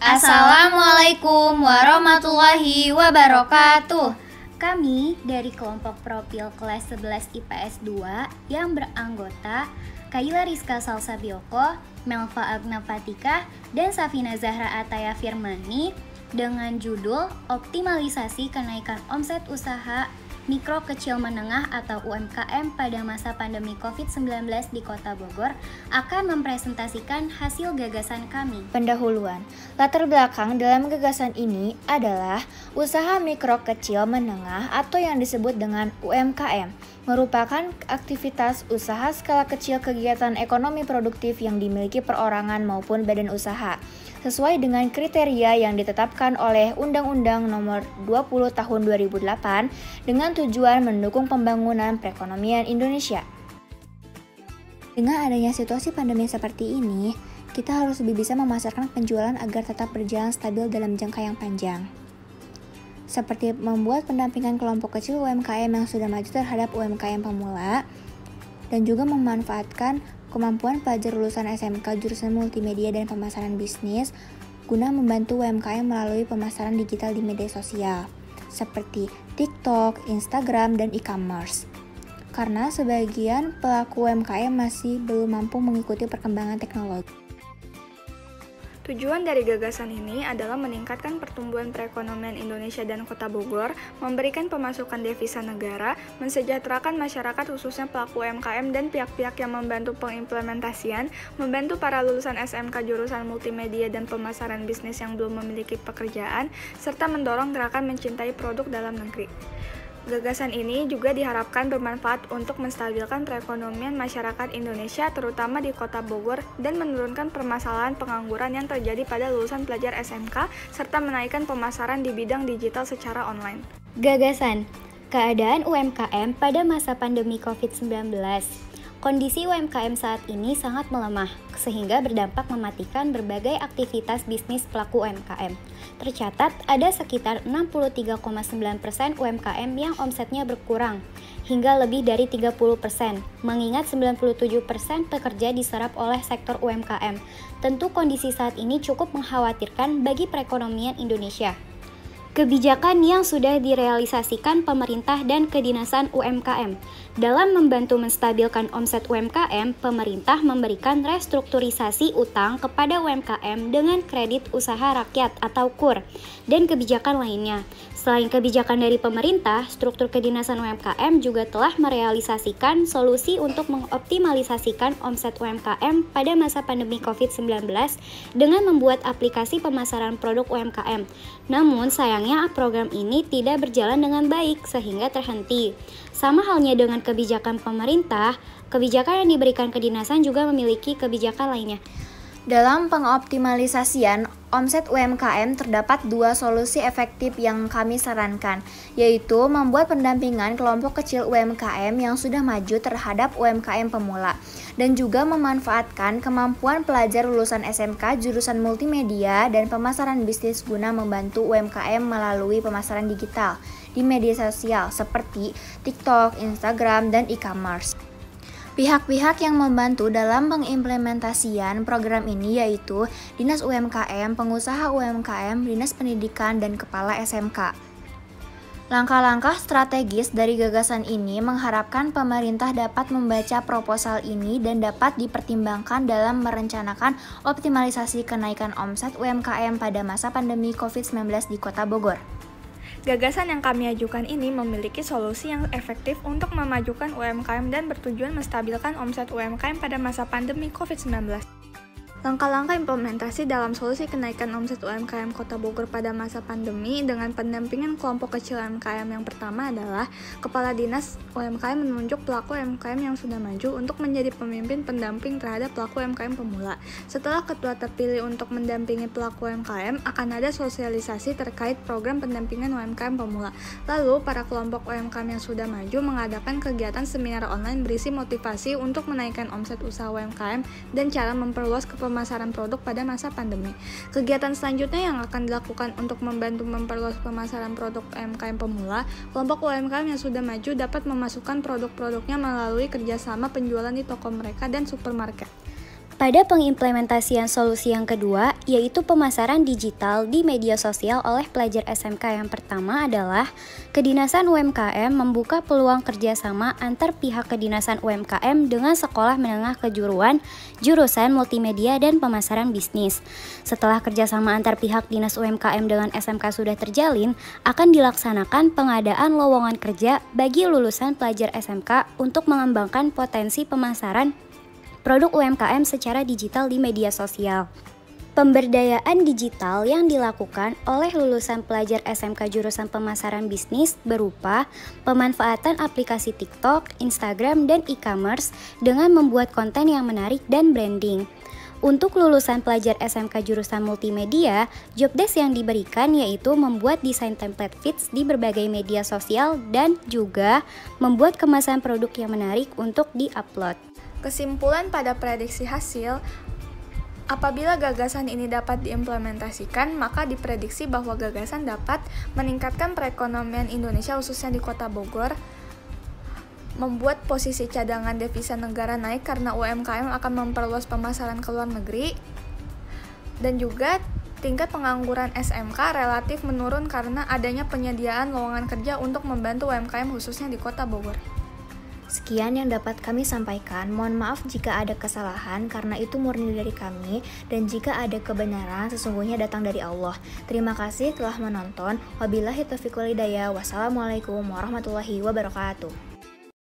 Assalamualaikum warahmatullahi wabarakatuh. Kami dari kelompok profil kelas 11 IPS 2 yang beranggota Kaila Rizka Salsabioko, Melva Agna Fatika, dan Safina Zahra Ataya Firmani dengan judul Optimalisasi Kenaikan Omset Usaha Mikro Kecil Menengah atau UMKM pada masa pandemi COVID-19 di Kota Bogor akan mempresentasikan hasil gagasan kami. Pendahuluan. Latar belakang dalam gagasan ini adalah usaha mikro kecil menengah atau yang disebut dengan UMKM merupakan aktivitas usaha skala kecil kegiatan ekonomi produktif yang dimiliki perorangan maupun badan usaha sesuai dengan kriteria yang ditetapkan oleh Undang-Undang Nomor 20 Tahun 2008 dengan tujuan mendukung pembangunan perekonomian Indonesia. Dengan adanya situasi pandemi seperti ini, kita harus lebih bisa memasarkan penjualan agar tetap berjalan stabil dalam jangka yang panjang. Seperti membuat pendampingan kelompok kecil UMKM yang sudah maju terhadap UMKM pemula, dan juga memanfaatkan kemampuan pelajar lulusan SMK jurusan multimedia dan pemasaran bisnis guna membantu UMKM melalui pemasaran digital di media sosial seperti TikTok, Instagram, dan e-commerce. Karena sebagian pelaku UMKM masih belum mampu mengikuti perkembangan teknologi. Tujuan dari gagasan ini adalah meningkatkan pertumbuhan perekonomian Indonesia dan Kota Bogor, memberikan pemasukan devisa negara, mensejahterakan masyarakat khususnya pelaku UMKM dan pihak-pihak yang membantu pengimplementasian, membantu para lulusan SMK jurusan multimedia dan pemasaran bisnis yang belum memiliki pekerjaan, serta mendorong gerakan mencintai produk dalam negeri. Gagasan ini juga diharapkan bermanfaat untuk menstabilkan perekonomian masyarakat Indonesia terutama di Kota Bogor dan menurunkan permasalahan pengangguran yang terjadi pada lulusan pelajar SMK serta menaikkan pemasaran di bidang digital secara online. Gagasan, keadaan UMKM pada masa pandemi COVID-19. Kondisi UMKM saat ini sangat melemah, sehingga berdampak mematikan berbagai aktivitas bisnis pelaku UMKM. Tercatat ada sekitar 63,9% UMKM yang omsetnya berkurang, hingga lebih dari 30%, mengingat 97% pekerja diserap oleh sektor UMKM. Tentu kondisi saat ini cukup mengkhawatirkan bagi perekonomian Indonesia. Kebijakan yang sudah direalisasikan pemerintah dan kedinasan UMKM. Dalam membantu menstabilkan omset UMKM, pemerintah memberikan restrukturisasi utang kepada UMKM dengan kredit usaha rakyat atau KUR dan kebijakan lainnya. Selain kebijakan dari pemerintah, struktur kedinasan UMKM juga telah merealisasikan solusi untuk mengoptimalisasikan omset UMKM pada masa pandemi COVID-19 dengan membuat aplikasi pemasaran produk UMKM. Namun sayangnya program ini tidak berjalan dengan baik sehingga terhenti. Sama halnya dengan kebijakan pemerintah, kebijakan yang diberikan kedinasan juga memiliki kebijakan lainnya. Dalam pengoptimalisasian omset UMKM terdapat dua solusi efektif yang kami sarankan, yaitu membuat pendampingan kelompok kecil UMKM yang sudah maju terhadap UMKM pemula, dan juga memanfaatkan kemampuan pelajar lulusan SMK jurusan multimedia dan pemasaran bisnis guna membantu UMKM melalui pemasaran digital di media sosial seperti TikTok, Instagram, dan e-commerce. Pihak-pihak yang membantu dalam pengimplementasian program ini yaitu Dinas UMKM, Pengusaha UMKM, Dinas Pendidikan, dan Kepala SMK. Langkah-langkah strategis dari gagasan ini mengharapkan pemerintah dapat membaca proposal ini dan dapat dipertimbangkan dalam merencanakan optimalisasi kenaikan omset UMKM pada masa pandemi COVID-19 di Kota Bogor. Gagasan yang kami ajukan ini memiliki solusi yang efektif untuk memajukan UMKM dan bertujuan menstabilkan omset UMKM pada masa pandemi COVID-19. Langkah-langkah implementasi dalam solusi kenaikan omset UMKM Kota Bogor pada masa pandemi dengan pendampingan kelompok kecil UMKM yang pertama adalah Kepala Dinas UMKM menunjuk pelaku UMKM yang sudah maju untuk menjadi pemimpin pendamping terhadap pelaku UMKM pemula. Setelah ketua terpilih untuk mendampingi pelaku UMKM, akan ada sosialisasi terkait program pendampingan UMKM pemula. Lalu, para kelompok UMKM yang sudah maju mengadakan kegiatan seminar online berisi motivasi untuk menaikkan omset usaha UMKM dan cara memperluas pemasaran produk pada masa pandemi. Kegiatan selanjutnya yang akan dilakukan untuk membantu memperluas pemasaran produk UMKM pemula, kelompok UMKM yang sudah maju dapat memasukkan produk-produknya melalui kerjasama penjualan di toko mereka dan supermarket. Pada pengimplementasian solusi yang kedua, yaitu pemasaran digital di media sosial oleh pelajar SMK yang pertama adalah Kedinasan UMKM membuka peluang kerjasama antar pihak Kedinasan UMKM dengan sekolah menengah kejuruan, jurusan multimedia dan pemasaran bisnis. Setelah kerjasama antar pihak Dinas UMKM dengan SMK sudah terjalin, akan dilaksanakan pengadaan lowongan kerja bagi lulusan pelajar SMK untuk mengembangkan potensi pemasaran produk UMKM secara digital di media sosial. Pemberdayaan digital yang dilakukan oleh lulusan pelajar SMK jurusan pemasaran bisnis berupa pemanfaatan aplikasi TikTok, Instagram, dan e-commerce dengan membuat konten yang menarik dan branding. Untuk lulusan pelajar SMK jurusan multimedia, job desk yang diberikan yaitu membuat desain template feeds di berbagai media sosial dan juga membuat kemasan produk yang menarik untuk di-upload. Kesimpulan pada prediksi hasil, apabila gagasan ini dapat diimplementasikan, maka diprediksi bahwa gagasan dapat meningkatkan perekonomian Indonesia khususnya di Kota Bogor, membuat posisi cadangan devisa negara naik karena UMKM akan memperluas pemasaran ke luar negeri, dan juga tingkat pengangguran SMK relatif menurun karena adanya penyediaan lowongan kerja untuk membantu UMKM khususnya di Kota Bogor. Sekian yang dapat kami sampaikan. Mohon maaf jika ada kesalahan karena itu murni dari kami, dan jika ada kebenaran sesungguhnya datang dari Allah. Terima kasih telah menonton. Wabillahi taufiq wal hidayah. Wassalamualaikum warahmatullahi wabarakatuh.